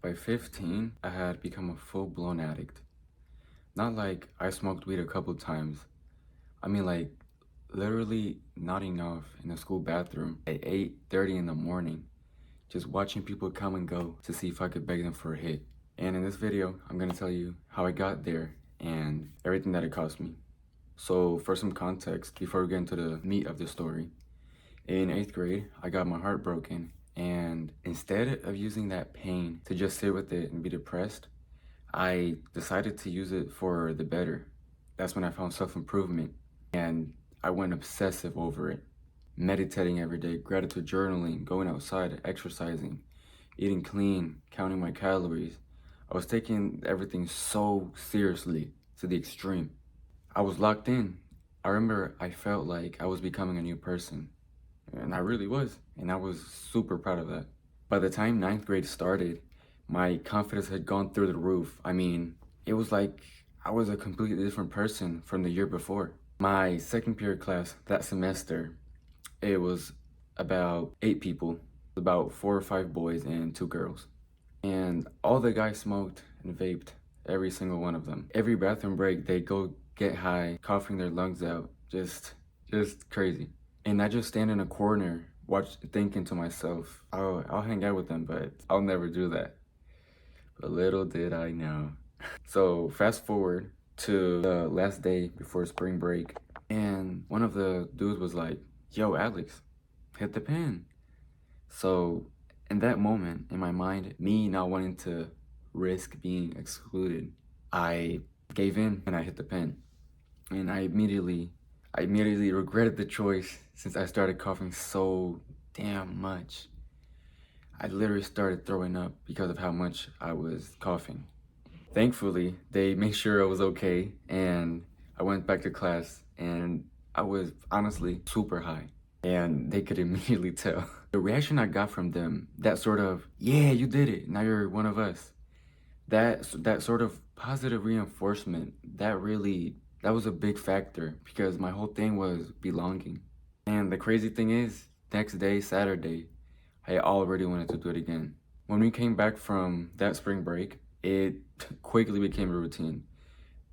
By 15, I had become a full-blown addict. Not like I smoked weed a couple times. I mean like literally nodding off in the school bathroom at 8:30 in the morning, just watching people come and go to see if I could beg them for a hit. And in this video, I'm gonna tell you how I got there and everything that it cost me. So for some context, before we get into the meat of the story, in 8th grade, I got my heart broken, and instead of using that pain to just sit with it and be depressed, I decided to use it for the better. That's when I found self-improvement, and I went obsessive over it. Meditating every day, gratitude journaling, going outside, exercising, eating clean, counting my calories. I was taking everything so seriously to the extreme. I was locked in. I remember I felt like I was becoming a new person. And I really was. And I was super proud of that. By the time 9th grade started, my confidence had gone through the roof. I mean, it was like I was a completely different person from the year before. My second period class that semester, it was about 8 people, about 4 or 5 boys and 2 girls. And all the guys smoked and vaped, every single one of them. Every bathroom break, they'd go get high, coughing their lungs out, just crazy. And I just stand in a corner, thinking to myself, oh, I'll hang out with them, but I'll never do that. But little did I know. So fast forward to the last day before spring break, and one of the dudes was like, yo, Alex, hit the pen. So in that moment, in my mind, me not wanting to risk being excluded, I gave in and I hit the pen. And I immediately regretted the choice since I started coughing so damn much. I literally started throwing up because of how much I was coughing. Thankfully, they made sure I was okay, and I went back to class, and I was honestly super high, and they could immediately tell. The reaction I got from them, that sort of, yeah, you did it, now you're one of us, that sort of positive reinforcement, that was a big factor, because my whole thing was belonging. And the crazy thing is, next day, Saturday, I already wanted to do it again. When we came back from that spring break, it quickly became a routine.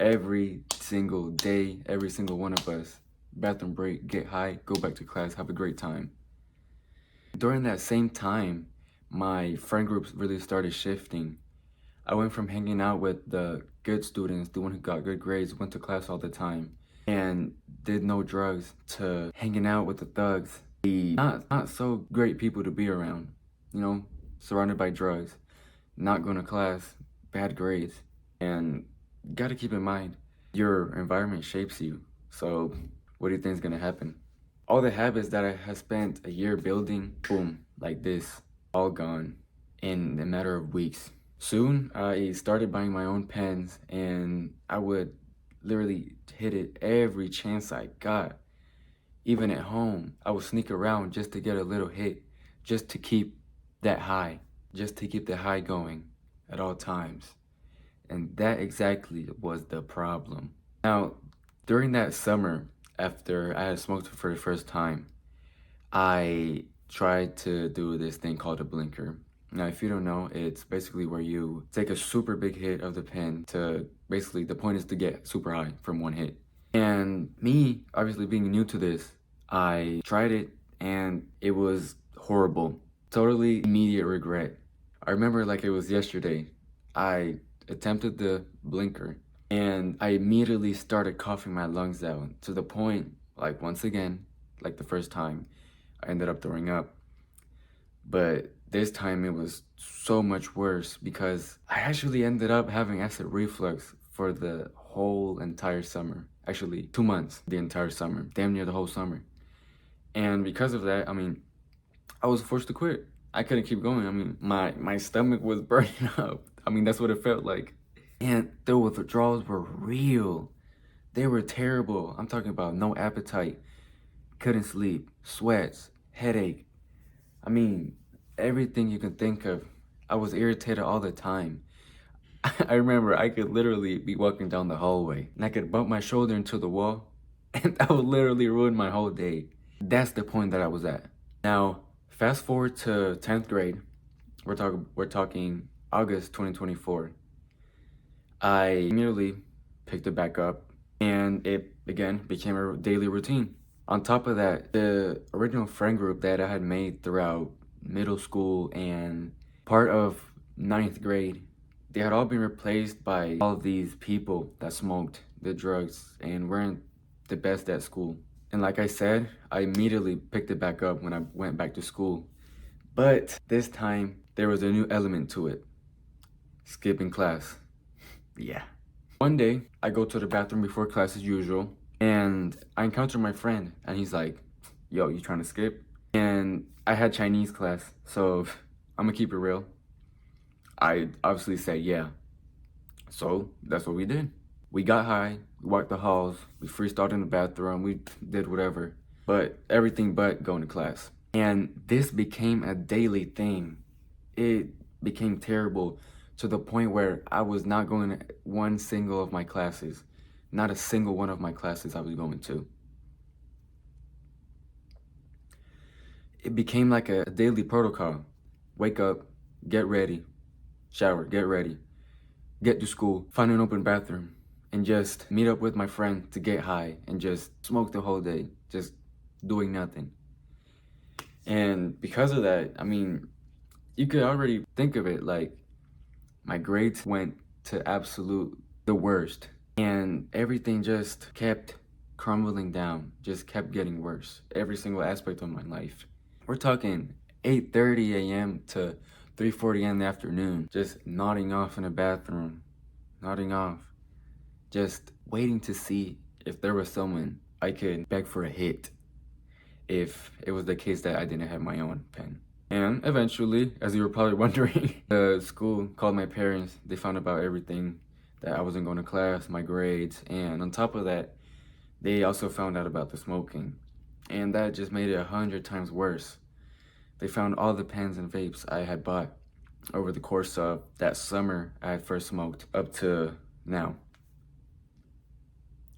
Every single day, every single one of us, bathroom break, get high, go back to class, have a great time. During that same time, my friend groups really started shifting. I went from hanging out with the good students, the one who got good grades, went to class all the time, and did no drugs, to hanging out with the thugs, the not so great people to be around, you know, surrounded by drugs, not going to class, bad grades. And you gotta keep in mind, your environment shapes you. So what do you think is gonna happen? All the habits that I had spent a year building, boom, like this, all gone in a matter of weeks. Soon, I started buying my own pens, and I would literally hit it every chance I got. Even at home, I would sneak around just to get a little hit, just to keep that high, just to keep the high going at all times. And that exactly was the problem. Now, during that summer, after I had smoked for the first time, I tried to do this thing called a blinker. Now, if you don't know, it's basically where you take a super big hit of the pen to, basically, the point is to get super high from one hit. And me, obviously being new to this, I tried it and it was horrible. Totally immediate regret. I remember like it was yesterday. I attempted the blinker and I immediately started coughing my lungs out to the point, like once again, like the first time, I ended up throwing up. But this time it was so much worse because I actually ended up having acid reflux for the whole entire summer. Actually, 2 months, the entire summer, damn near the whole summer. And because of that, I mean, I was forced to quit. I couldn't keep going. I mean, my stomach was burning up. I mean, that's what it felt like. And the withdrawals were real. They were terrible. I'm talking about no appetite, couldn't sleep, sweats, headache. I mean, everything you can think of. I was irritated all the time. I remember I could literally be walking down the hallway and I could bump my shoulder into the wall and that would literally ruin my whole day. That's the point that I was at. Now, fast forward to 10th grade. We're talking August 2024. I immediately picked it back up and it again became a daily routine. On top of that, the original friend group that I had made throughout middle school and part of ninth grade, they had all been replaced by all of these people that smoked the drugs and weren't the best at school. And like I said, I immediately picked it back up when I went back to school. But this time, there was a new element to it. Skipping class. Yeah. One day, I go to the bathroom before class as usual, and I encounter my friend, and he's like, yo, you trying to skip? And I had Chinese class, so I'm gonna keep it real. I obviously said yeah. So that's what we did. We got high, we walked the halls, we freestyled in the bathroom, we did whatever, but everything but going to class. And this became a daily thing. It became terrible to the point where I was not going to one single of my classes. Not a single one of my classes I was going to. It became like a daily protocol. Wake up, get ready, shower, get ready, get to school, find an open bathroom, and just meet up with my friend to get high and just smoke the whole day, just doing nothing. And because of that, I mean, you could already think of it like my grades went to absolute the worst, and everything just kept crumbling down, just kept getting worse, every single aspect of my life. We're talking 8:30 a.m. to 3:40 in the afternoon, just nodding off in a bathroom, nodding off, just waiting to see if there was someone I could beg for a hit, if it was the case that I didn't have my own pen. And eventually, as you were probably wondering, the school called my parents. They found about everything, that I wasn't going to class, my grades, and on top of that, they also found out about the smoking. And that just made it 100 times worse. They found all the pens and vapes I had bought over the course of that summer I had first smoked up to now.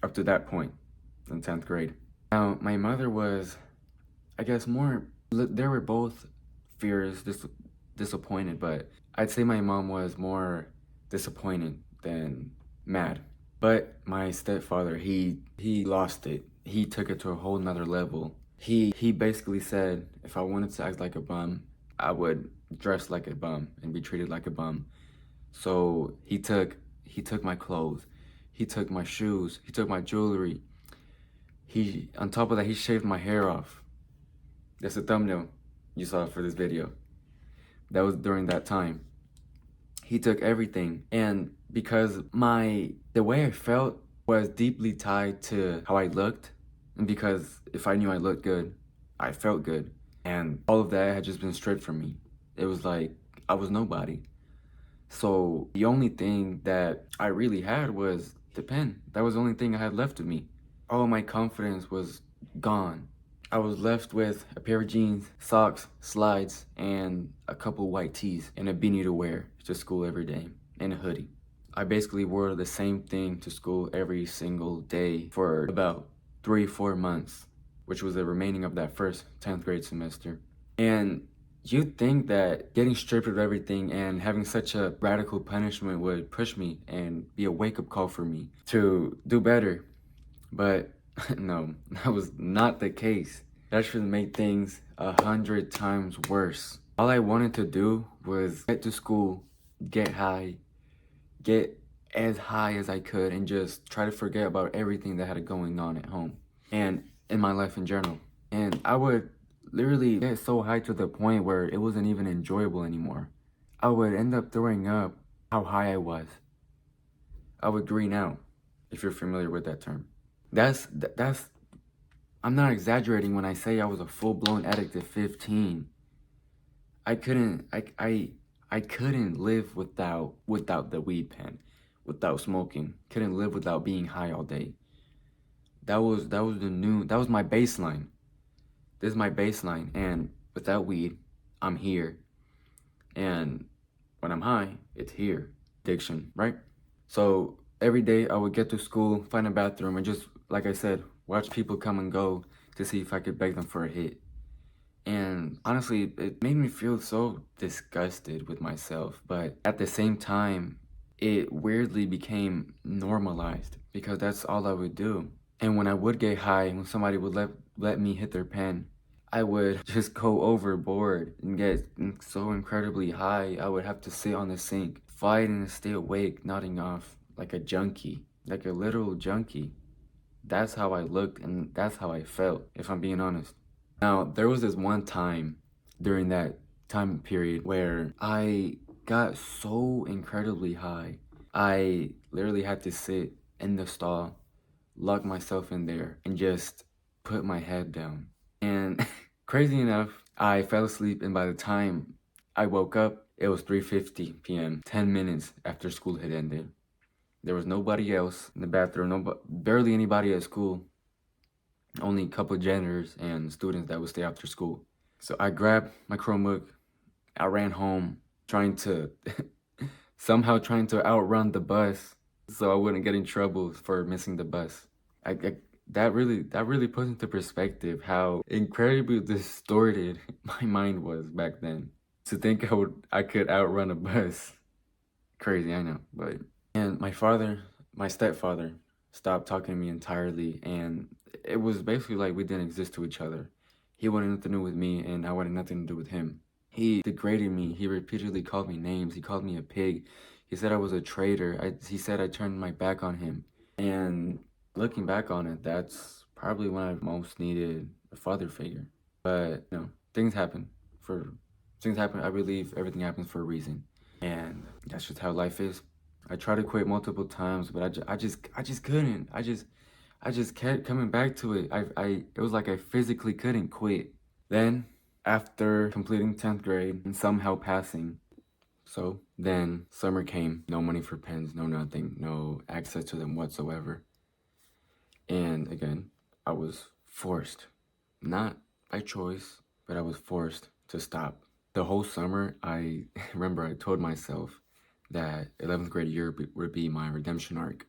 Up to that point in 10th grade. Now, my mother was, I guess, they were both furious, disappointed, but I'd say my mom was more disappointed than mad. But my stepfather, he lost it. He took it to a whole nother level. He basically said if I wanted to act like a bum, I would dress like a bum and be treated like a bum. So he took my clothes, he took my shoes, he took my jewelry. On top of that, he shaved my hair off. That's the thumbnail you saw for this video. That was during that time. He took everything, and because the way I felt was deeply tied to how I looked, and because if I knew I looked good, I felt good, and all of that had just been stripped from me. It was like I was nobody. So the only thing that I really had was the pen. That was the only thing I had left of me. All my confidence was gone. I was left with a pair of jeans, socks, slides, and a couple white tees and a beanie to wear to school every day, and a hoodie. I basically wore the same thing to school every single day for about 3-4 months, which was the remaining of that first 10th grade semester. And you'd think that getting stripped of everything and having such a radical punishment would push me and be a wake-up call for me to do better. But no, that was not the case. That should make things 100 times worse. All I wanted to do was get to school, get high, get as high as I could, and just try to forget about everything that had going on at home and in my life in general. And I would literally get so high to the point where it wasn't even enjoyable anymore. I would end up throwing up how high I was. I would green out, if you're familiar with that term. I'm not exaggerating when I say I was a full-blown addict at 15. I couldn't live without the weed pen, without smoking. Couldn't live without being high all day. That was my baseline. This is my baseline, and without weed, I'm here. And when I'm high, it's here. Addiction, right? So every day I would get to school, find a bathroom, and just, like I said, watch people come and go to see if I could beg them for a hit. And honestly, it made me feel so disgusted with myself. But at the same time, it weirdly became normalized because that's all I would do. And when I would get high, when somebody would let me hit their pen, I would just go overboard and get so incredibly high. I would have to sit on the sink, fighting to stay awake, nodding off like a junkie, like a literal junkie. That's how I looked and that's how I felt, if I'm being honest. Now, there was this one time during that time period where I got so incredibly high. I literally had to sit in the stall, lock myself in there, and just put my head down. And crazy enough, I fell asleep, and by the time I woke up, it was 3:50 p.m., 10 minutes after school had ended. There was nobody else in the bathroom, barely anybody at school, only a couple of janitors and students that would stay after school. So I grabbed my Chromebook, I ran home, trying to somehow trying to outrun the bus so I wouldn't get in trouble for missing the bus. I that really puts into perspective how incredibly distorted my mind was back then. To think I could outrun a bus. Crazy, I know, but and my stepfather, stopped talking to me entirely, and it was basically like we didn't exist to each other. He wanted nothing to do with me, and I wanted nothing to do with him. He degraded me. He repeatedly called me names. He called me a pig. He said I was a traitor. He said I turned my back on him. And looking back on it, that's probably when I most needed a father figure. But things happen. For things happen. I believe everything happens for a reason, and that's just how life is. I tried to quit multiple times, but I just couldn't. I just kept coming back to it. It was like I physically couldn't quit. Then, after completing 10th grade and somehow passing, so then summer came, no money for pens, no nothing, no access to them whatsoever. And again, I was forced, not by choice, but I was forced to stop. The whole summer, I remember I told myself that 11th grade year would be my redemption arc,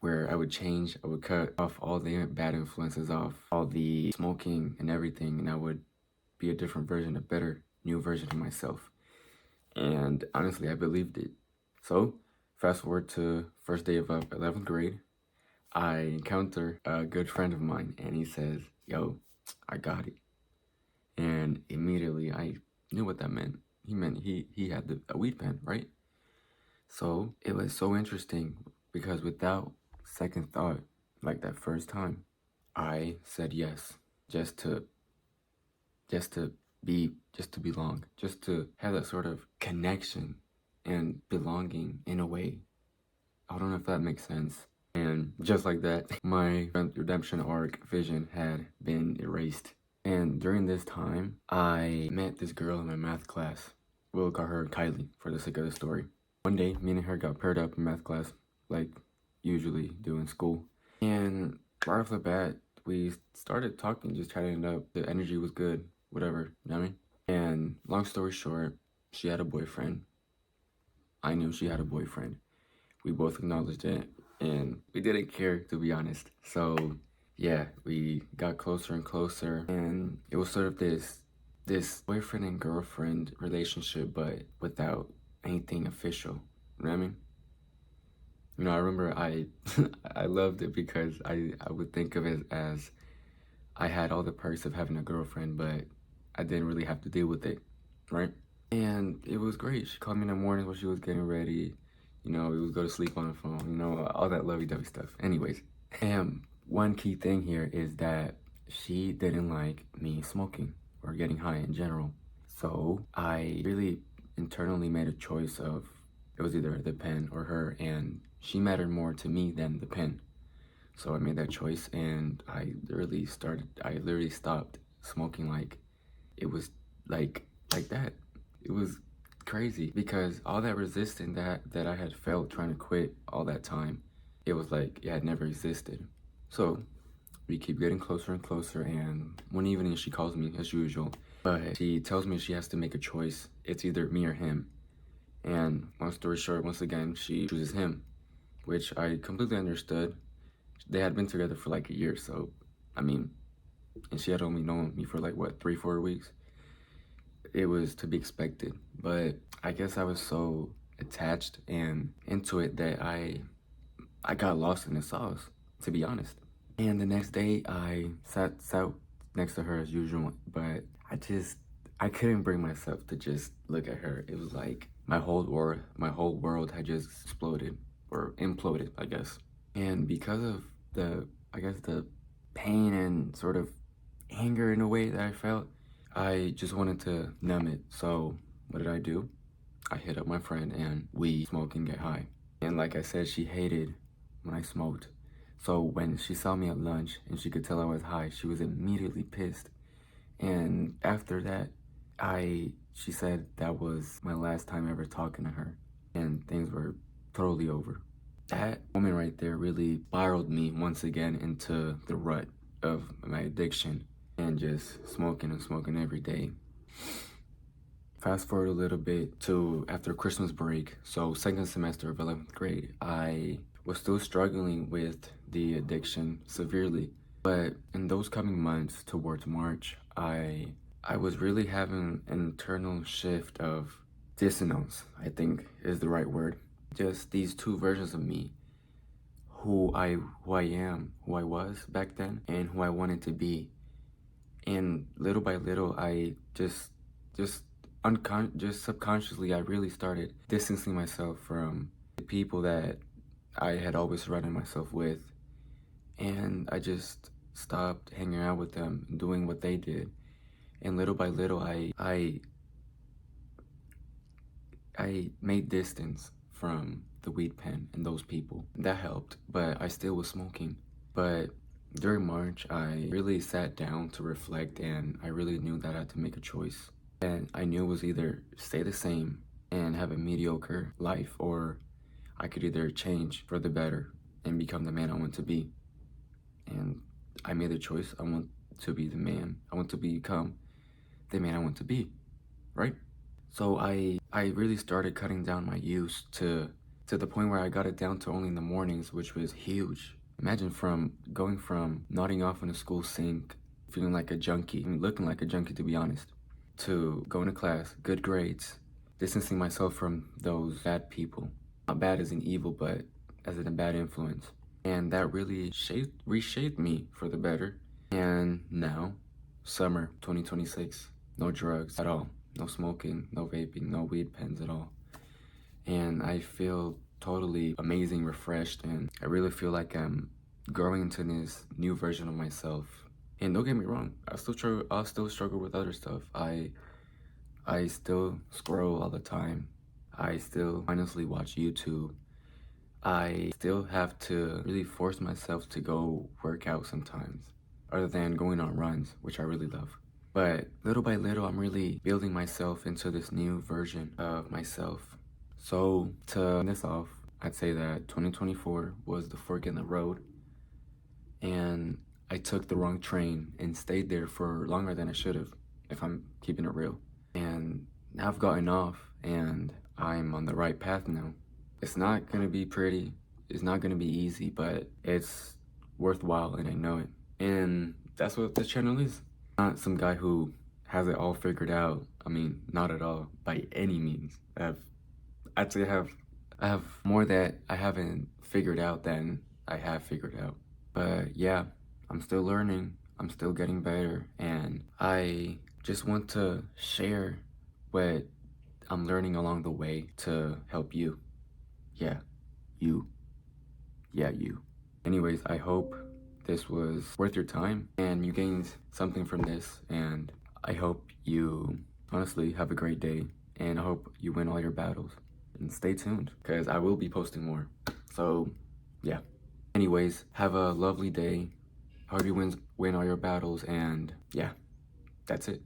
where I would change, I would cut off all the bad influences off, all the smoking and everything, and I would be a different version, a better, new version of myself. And honestly, I believed it. So, fast forward to first day of 11th grade, I encounter a good friend of mine, and he says, "Yo, I got it." And immediately I knew what that meant. He meant he had a weed pen, right? So it was so interesting because without second thought, like that first time, I said yes, just to just to just to belong, just to have that sort of connection and belonging in a way. I don't know if that makes sense. And just like that, my redemption arc vision had been erased. And during this time, I met this girl in my math class. We'll call her Kylie for the sake of the story. One day, me and her got paired up in math class, like usually do in school. And right off the bat, we started talking, just chatting it up. The energy was good, whatever, you know what I mean? And long story short, she had a boyfriend. I knew she had a boyfriend. We both acknowledged it, and we didn't care, to be honest. So yeah, we got closer and closer, and it was sort of this boyfriend and girlfriend relationship, but without anything official. You know what I mean? I remember I I loved it because I would think of it as I had all the perks of having a girlfriend, but I didn't really have to deal with it, right? And it was great. She called me in the morning when she was getting ready. We would go to sleep on the phone, all that lovey-dovey stuff. Anyways, and one key thing here is that she didn't like me smoking or getting high in general. So I really internally made a choice of it was either the pen or her, and she mattered more to me than the pen. So I made that choice, and I literally stopped smoking like it was like that. It was crazy because all that resistance that I had felt trying to quit all that time, it was like it had never existed. So we keep getting closer and closer, and one evening she calls me as usual, but she tells me she has to make a choice. It's either me or him. And long story short, once again, she chooses him, which I completely understood. They had been together for like a year, so I mean, and she had only known me for like what, 3-4 weeks. It was to be expected, but I guess I was so attached and into it that I got lost in the sauce, to be honest. And the next day I sat next to her as usual, but I couldn't bring myself to just look at her. It was like my whole world had just exploded or imploded, I guess. And because of the pain and sort of anger in a way that I felt, I just wanted to numb it. So what did I do? I hit up my friend and we smoke and get high. And like I said, she hated when I smoked. So when she saw me at lunch and she could tell I was high, she was immediately pissed. And after that, she said that was my last time ever talking to her and things were totally over. That moment right there really spiraled me once again into the rut of my addiction and just smoking and smoking every day. Fast forward a little bit to after Christmas break, so second semester of 11th grade, I was still struggling with the addiction severely. But in those coming months towards March, I was really having an internal shift of dissonance, I think is the right word. Just these two versions of me, who I am, who I was back then, and who I wanted to be. And little by little, I just subconsciously, I really started distancing myself from the people that I had always surrounded myself with. And I just stopped hanging out with them, doing what they did. And little by little, I made distance from the weed pen and those people. That helped, but I still was smoking. But during March, I really sat down to reflect and I really knew that I had to make a choice. And I knew it was either stay the same and have a mediocre life, or I could either change for the better and become the man I want to be. And I made the choice. I want to be the man. I want to become the man I want to be, right? So I really started cutting down my use to the point where I got it down to only in the mornings, which was huge. Imagine going from nodding off in a school sink, feeling like a junkie, I mean, looking like a junkie to be honest, to going to class, good grades, distancing myself from those bad people. Not bad as in evil, but as in a bad influence. And that really reshaped me for the better. And now, summer 2026, no drugs at all. No smoking, no vaping, no weed pens at all. And I feel totally amazing, refreshed, and I really feel like I'm growing into this new version of myself. And don't get me wrong, I'll still struggle with other stuff. I still scroll all the time. I still mindlessly watch YouTube. I still have to really force myself to go work out sometimes, other than going on runs, which I really love. But little by little, I'm really building myself into this new version of myself. So to end this off, I'd say that 2024 was the fork in the road, and I took the wrong train and stayed there for longer than I should have, if I'm keeping it real. And now I've gotten off, and I'm on the right path now. It's not gonna be pretty, it's not gonna be easy, but it's worthwhile, and I know it. And that's what this channel is. Not some guy who has it all figured out. I mean, not at all, by any means. I have more that I haven't figured out than I have figured out. But yeah, I'm still learning, I'm still getting better, and I just want to share what I'm learning along the way to help you. Yeah, you. Yeah, you. Anyways, I hope this was worth your time and you gained something from this, and I hope you honestly have a great day, and I hope you win all your battles, and stay tuned because I will be posting more. So yeah, anyways, have a lovely day. I hope you win all your battles, and yeah, that's it.